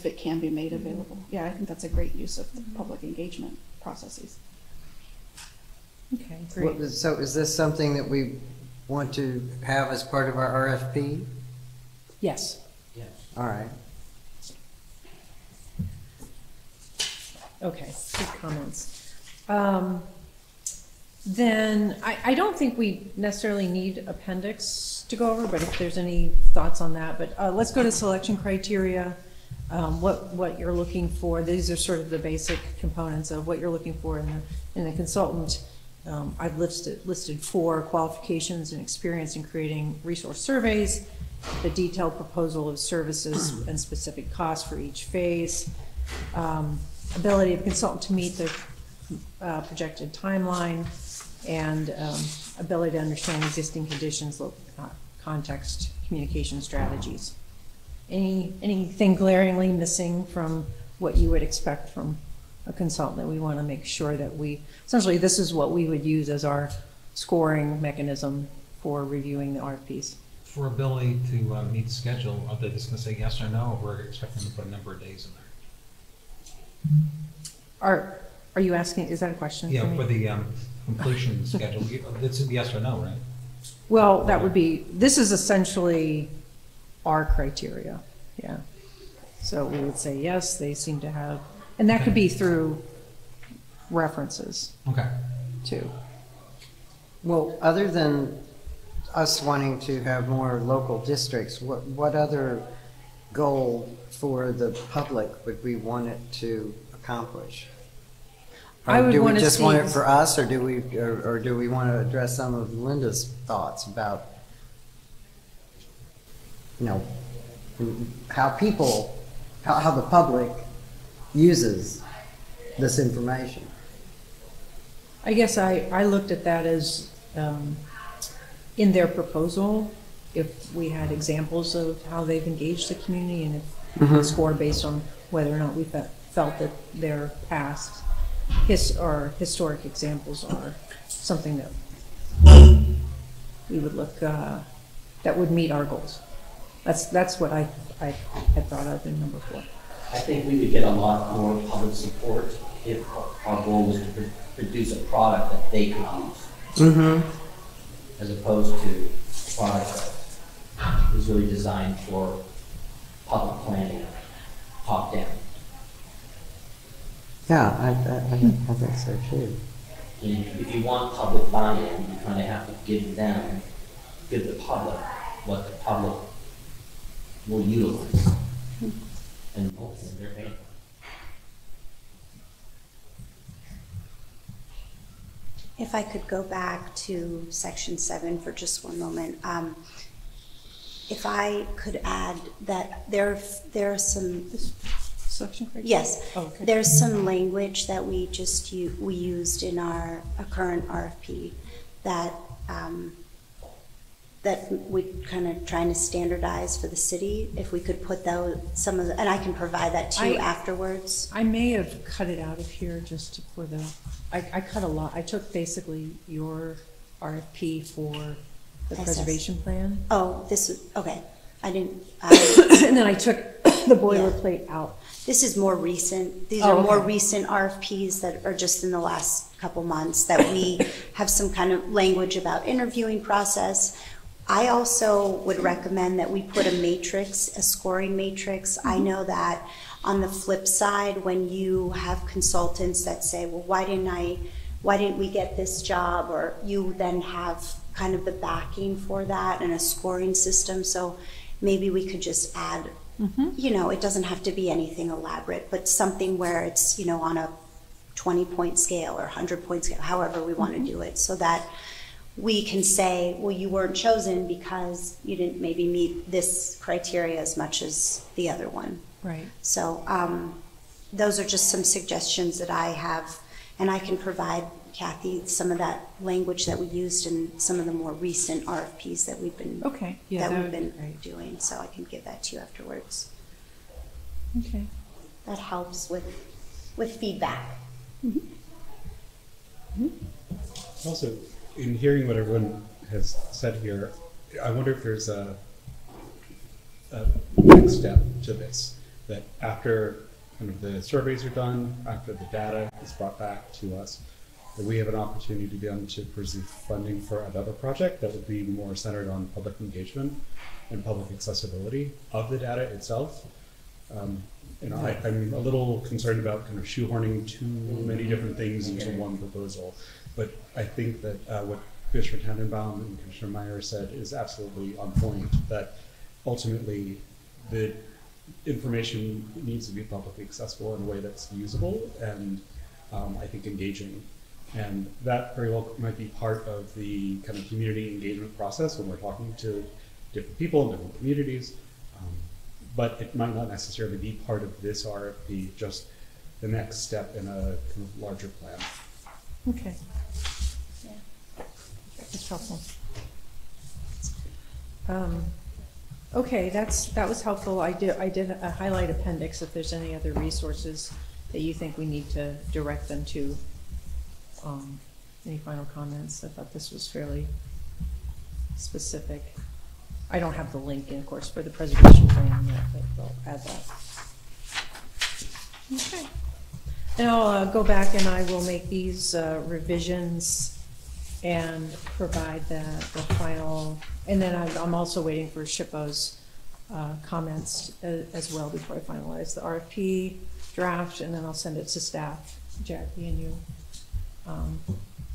it can be made available. Yeah, I think that's a great use of the public engagement processes. Okay, great. So is this something that we want to have as part of our RFP? Yes. Yeah. All right. Okay, good comments. Then I don't think we necessarily need appendix to go over, but if there's any thoughts on that. But let's go to selection criteria, what you're looking for. These are sort of the basic components of what you're looking for in the consultant. I've listed 4 qualifications and experience in creating resource surveys, the detailed proposal of services and specific costs for each phase, ability of the consultant to meet the projected timeline, and ability to understand existing conditions, context, communication strategies. Anything glaringly missing from what you would expect from a consultant that we want to make sure that essentially this is what we would use as our scoring mechanism for reviewing the RFPs. For ability to meet the schedule, are they just going to say yes or no, or we're expecting to put a number of days in there? Are you asking, is that a question? Yeah, me? for the completion schedule, it's a yes or no, right? Well, this is essentially our criteria, yeah. So we would say, yes, they seem to have, and that could be through references Okay. too. Well, other than us wanting to have more local districts, what other goal for the public would we want it to accomplish? I would do we wanna just see- want it for us, or do we want to address some of Linda's thoughts about, how the public uses this information? I guess I looked at that as, in their proposal, if we had examples of how they've engaged the community and if we could score based on whether or not we felt that their past or historic examples are something that we would look, that would meet our goals. That's what I had thought of in number 4. I think we would get a lot more public support if our goal was to produce a product that they could use, as opposed to a product that is really designed for public planning, top down. Yeah, I think so too. And if you want public buy-in, you kind of have to give the public what the public will utilize. And hopefully they're paying. If I could go back to section 7 for just one moment. If I could add that there are some, Selection criteria? yes, Oh, okay. there's some language that we used in our current RFP that that we kind of trying to standardize for the city. If we could put some of the, and I can provide that to you afterwards. I may have cut it out of here just for the, I cut a lot. I took basically your RFP for the preservation plan. Oh, this is, okay. I didn't, And then I took the boilerplate out. this is more recent. These Oh, are more okay. recent RFPs that are just in the last couple months that we have some kind of language about interviewing process. I also would recommend that we put a matrix, a scoring matrix. I know that on the flip side, when you have consultants that say, well, why didn't we get this job? Or you then have kind of the backing for that and a scoring system. So maybe we could just add, you know, it doesn't have to be anything elaborate, but something where it's, you know, on a 20-point scale or 100-point scale, however we want to do it, so that we can say, well, you weren't chosen because you didn't maybe meet this criteria as much as the other one. Right. So those are just some suggestions that I have, and I can provide Kathy some of that language that we used in some of the more recent RFPs that we've been Okay. Yeah, that we've would be been great. doing. So I can give that to you afterwards. Okay. That helps with feedback. Also, in hearing what everyone has said here, I wonder if there's a next step to this, that after kind of the surveys are done, after the data is brought back to us, that we have an opportunity to be able to pursue funding for another project that would be more centered on public engagement and public accessibility of the data itself. You know, I'm a little concerned about kind of shoehorning too many different things into one proposal, but I think that what Commissioner Tannenbaum and Commissioner Meyer said is absolutely on point, that ultimately the information needs to be publicly accessible in a way that's usable and I think engaging. And that very well might be part of the kind of community engagement process when we're talking to different people in different communities. But it might not necessarily be part of this RFP, just the next step in a kind of larger plan. Okay. Yeah. That's helpful. Okay, that was helpful. I did a highlight appendix if there's any other resources that you think we need to direct them to. Any final comments? I thought this was fairly specific. I don't have the link in, of course, for the preservation plan yet, but I'll add that. Okay. And I'll go back and I will make these revisions and provide the final, and then I'm also waiting for SHPO's comments as well before I finalize the RFP draft, and then I'll send it to staff, Jackie and you.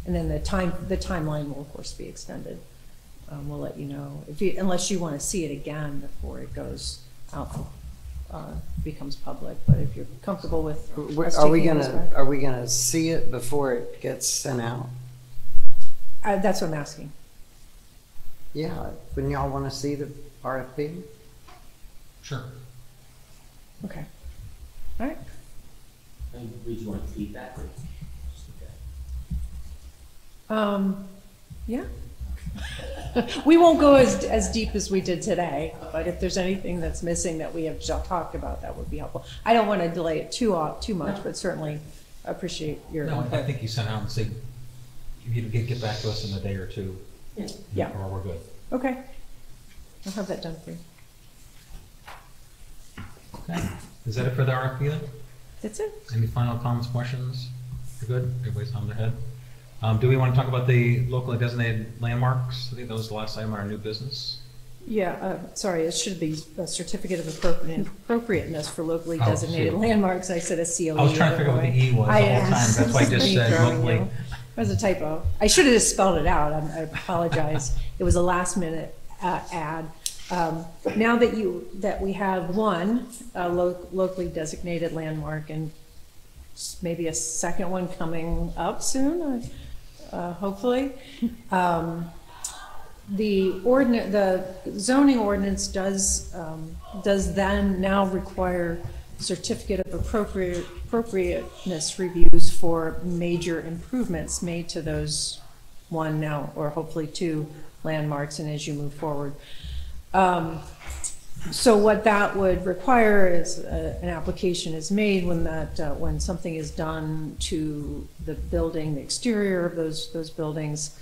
And then the timeline will of course be extended. We'll let you know unless you want to see it again before it goes out, becomes public. But if you're comfortable with us Are we taking this back- are we gonna see it before it gets sent out? That's what I'm asking. Yeah, wouldn't y'all want to see the RFP? Sure. Okay. All right. Would you want feedback or just okay? Yeah. We won't go as deep as we did today, but if there's anything that's missing that we have just talked about, that would be helpful. I don't want to delay it too much, but certainly appreciate your No, input. I think you sent out and say, if you get back to us in a day or two, Yeah. or we're good. Okay. I'll have that done for you. Okay, is that it for the RFP then? That's it. Any final comments, questions? You're good? Everybody's on their head? Do we want to talk about the locally designated landmarks? I think that was the last item on our new business. Yeah, sorry, it should be a certificate of appropriateness for locally Oh, designated shoot. landmarks. I said a COE. I was trying to figure out what the E was the whole time. That's why I just said locally. It was a typo. I should have just spelled it out. I apologize. It was a last minute ad. Now that we have one locally designated landmark and maybe a second one coming up soon, hopefully. The zoning ordinance does then now require certificate of appropriateness reviews for major improvements made to those one now, or hopefully two landmarks, and as you move forward. So what that would require is an application is made when something is done to the building, the exterior of those buildings,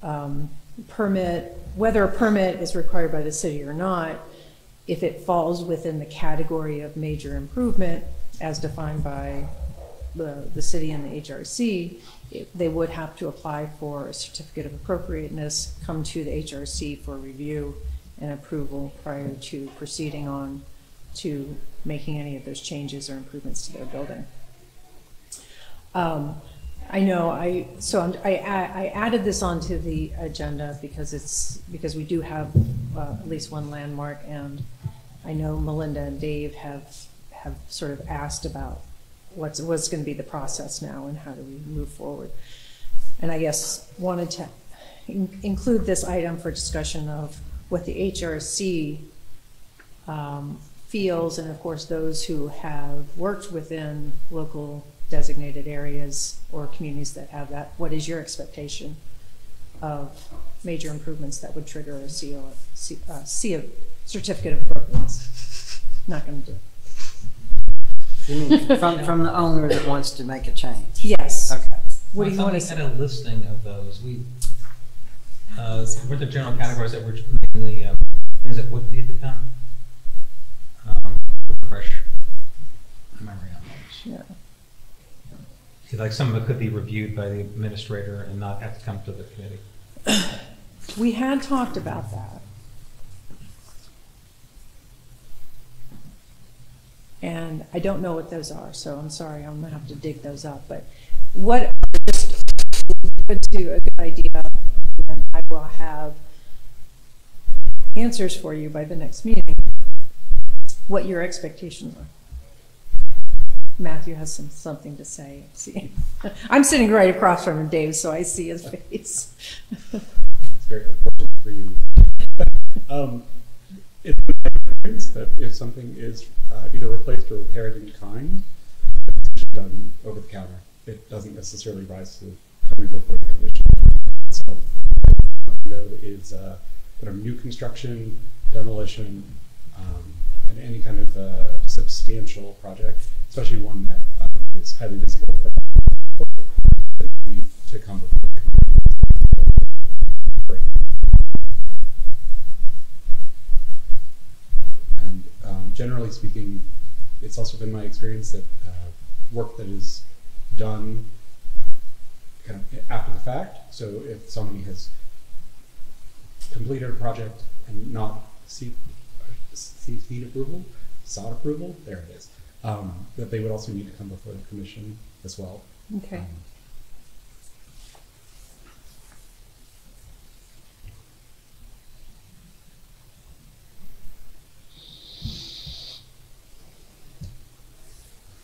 whether a permit is required by the city or not, if it falls within the category of major improvement as defined by the city and the HRC, they would have to apply for a certificate of appropriateness, come to the HRC for review and approval prior to proceeding on to making any of those changes or improvements to their building. I know I added this onto the agenda because we do have at least one landmark, and I know Melinda and Dave have sort of asked about what's going to be the process now and how do we move forward. And I guess wanted to include this item for discussion of what the HRC feels, and of course those who have worked within local designated areas or communities that have that. What is your expectation of major improvements that would trigger a certificate of appropriateness? Not going to do it. You mean from the owner that wants to make a change? Yes. Okay. What do you want to We say? had a listing of those. Were the general categories that were mainly things that would need to come? Fresh memory on those. Yeah. Like some of it could be reviewed by the administrator and not have to come to the committee. We had talked about that. And I don't know what those are, so I'm sorry, I'm gonna have to dig those up. But what just a good idea, and I will have answers for you by the next meeting, what your expectations are. Matthew has something to say. See, I'm sitting right across from him, Dave, so I see his face. It's very unfortunate for you. It's my experience that if something is either replaced or repaired in kind, it's done over the counter. It doesn't necessarily rise to coming before the commission. So, though, is kind of new construction, demolition, and any kind of substantial project, especially one that is highly visible from need to come before the commission. And generally speaking, it's also been my experience that work that is done kind of after the fact. So if somebody has completed a project and not seek approval, sought approval, there it is, that they would also need to come before the commission as well. Okay.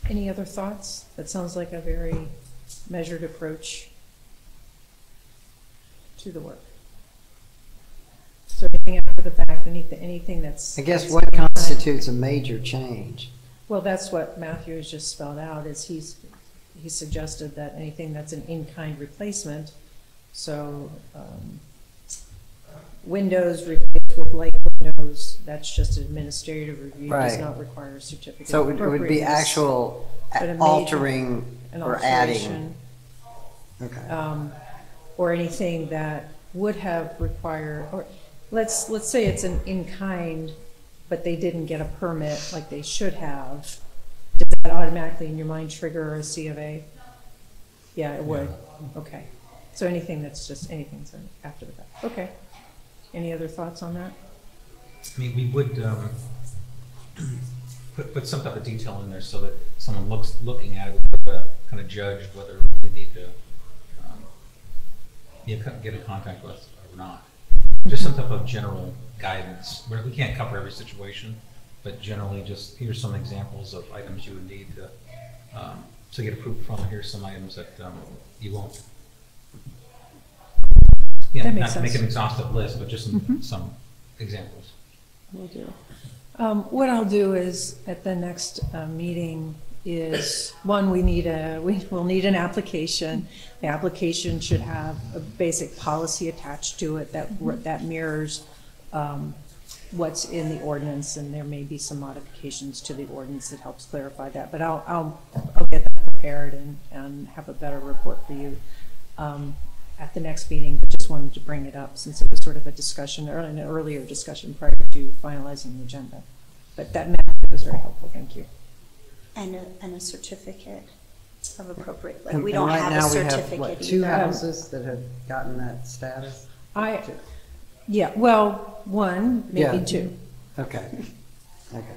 Any other thoughts? That sounds like a very measured approach to the work. So anything after the fact, anything that's... I guess what constitutes a major change? Well, that's what Matthew has just spelled out, is he suggested that anything that's an in-kind replacement, so windows replaced with light windows, that's just an administrative review, does Right. not require a certificate. So of it would be appropriateness. actual But a major- altering An or adding? alteration, Okay. or anything that would have required, or let's say it's an in-kind, but they didn't get a permit like they should have. Does that automatically in your mind trigger a C of A? Yeah, it would. Okay. So anything that's just, anything's after the fact. Okay. Any other thoughts on that? I mean, we would put some type of detail in there so that someone looking at it would kind of judge whether they need to get in contact with us or not. Just some type of general guidance. We can't cover every situation, but generally just here's some examples of items you would need to get approved from. Here's some items that you won't. Yeah, That makes not to make sense. an exhaustive list, but just some examples. Will do. What I'll do is, at the next meeting, is, one, we'll need an application. The application should have a basic policy attached to it that mirrors what's in the ordinance, and there may be some modifications to the ordinance that helps clarify that. But I'll get that prepared and have a better report for you at the next meeting, but just wanted to bring it up since it was sort of a discussion, or an earlier discussion prior to finalizing the agenda. But that map was very helpful, thank you. And a certificate of appropriate, like And- we and don't right have a now we have, certificate what, 2 either. houses that have gotten that status? Yeah, well, one, maybe Yeah. 2. Okay. Okay.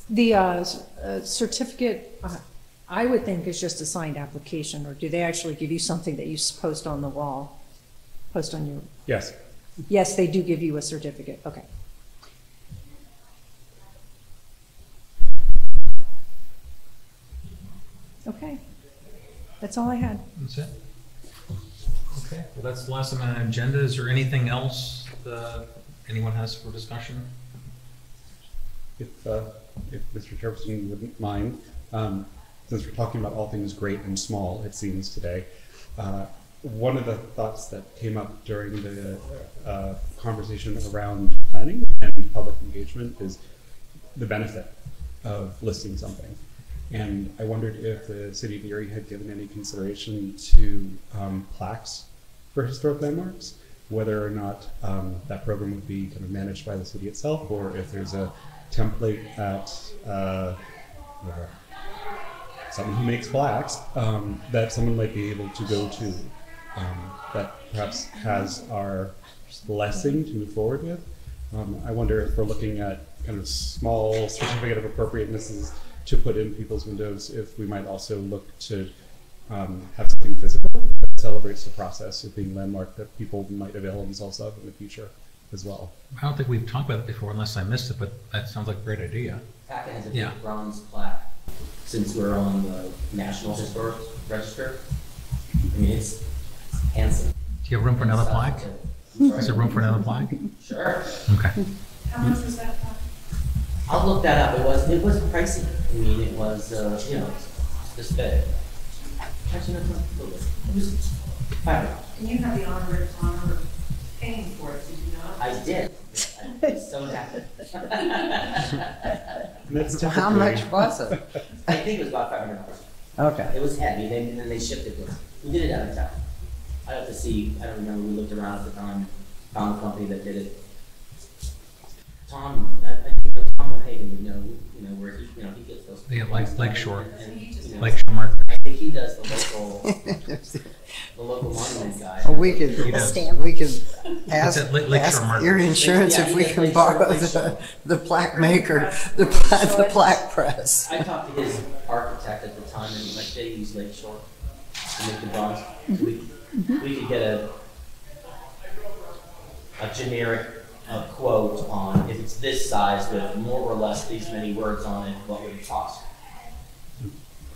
The certificate, I would think is just a signed application, or do they actually give you something that you post on the wall? Post on your, Yes. yes, they do give you a certificate, okay. Okay, that's all I had. That's it? Okay, well, that's the last on the agenda. Is there anything else anyone has for discussion? If Mr. Jefferson wouldn't mind, since we're talking about all things great and small, it seems today, one of the thoughts that came up during the conversation around planning and public engagement is the benefit of listing something. And I wondered if the city of Erie had given any consideration to plaques for historic landmarks, whether or not that program would be kind of managed by the city itself, or if there's a template at someone who makes plaques that someone might be able to go to that perhaps has our blessing to move forward with. I wonder if we're looking at kind of small certificate of appropriatenesses to put in people's windows, if we might also look to have something physical that celebrates the process of being landmark that people might avail themselves of in the future as well. I don't think we've talked about it before unless I missed it, but that sounds like a great idea. Packet has a Yeah. big bronze plaque, since we're on the National Historic Register. I mean, it's handsome. Do you have room for another plaque? Is there room for another plaque? Sure. Okay. How much was that plaque? I'll look that up. It wasn't pricey. I mean, it was, this big. Actually, no, a little bit. It was $5. And you have the honor of paying for it, did you not? I did. I'm so happy. That's So how much was it? I think it was about $500. Okay. It was heavy, and then they shipped it to us. We did it out of town. I have to see, I don't remember, we looked around at the time, found a company that did it. Tom, I think Tom Hagen would know, where he gets those. Yeah, Lakeshore. And, Lakeshore Market. I think he does the local monument guy. Well, we could ask It's at Lakeshore ask Market. your insurance Yeah, if we it's can Lakeshore, borrow Lakeshore. the plaque maker, the plaque press. I talked to his architect at the time, and he's like, they use Lakeshore to make the bronze. We could get a generic quote on if it's this size with more or less these many words on it, what would it cost?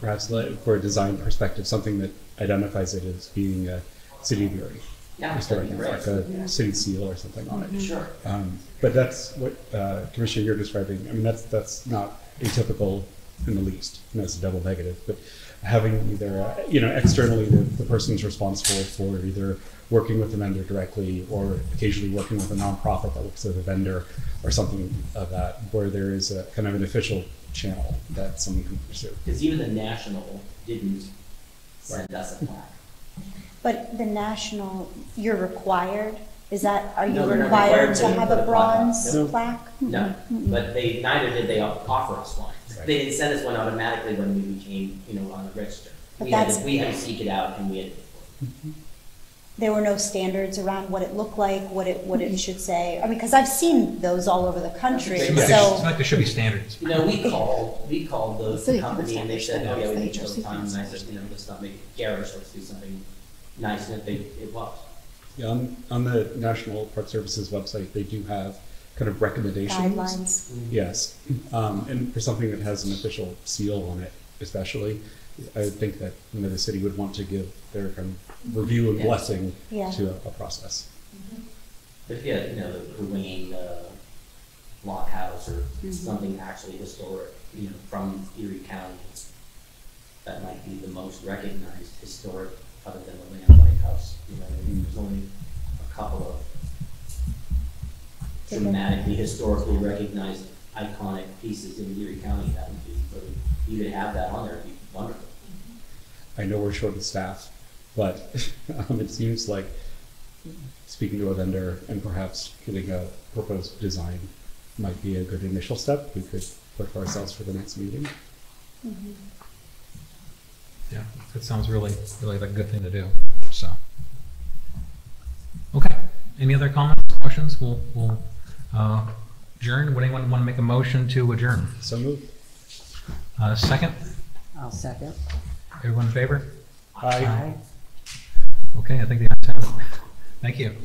Perhaps for a design perspective, something that identifies it as being a city of Erie. Yeah, Historic, that'd be like great. a city seal or something on it. Sure. But that's what Commissioner you're describing. I mean, that's not atypical in the least. And that's a double negative. But having either, externally the person who's responsible for either working with the vendor directly or occasionally working with a nonprofit that works with a vendor or something of that, where there is a kind of an official channel that someone can pursue. Because even the national didn't send us a plaque. But the national, you're required, are you No, they're not required required to to have put a a plaque up. bronze No. plaque? No, but neither did they offer us one. Right. They didn't send us one automatically when we became, on the register. But We had that's- we had to seek it out and we had to pay for it. There were no standards around what it looked like, what it should say? I mean, because I've seen those all over the country, It's It's so, like there should be standards. We called the City company and they said, oh yeah, we need to standards, go time, and I said, let's not make it garish, let's do something nice, and it was. Yeah, on the National Park Services website, they do have kind of recommendations. guidelines. Yes, and for something that has an official seal on it, especially, I would think that the city would want to give their kind of review and Yeah. blessing Yeah. to a process. But if you had, the Wayne Block House or something actually historic, from Erie County, that might be the most recognized historic, other than the Land Lighthouse. There's only a couple of dramatically, historically recognized iconic pieces in Erie County. That would be really, you could have that on there, it'd be wonderful. I know we're short of staff, but it seems like speaking to a vendor and perhaps getting a proposed design might be a good initial step we could put for ourselves for the next meeting. Yeah, that sounds really like a good thing to do, so. Okay, any other comments, questions? We'll adjourn. Would anyone want to make a motion to adjourn? So move. Second? I'll second. Everyone in favor? Aye. Okay, I think the ayes have it. Thank you.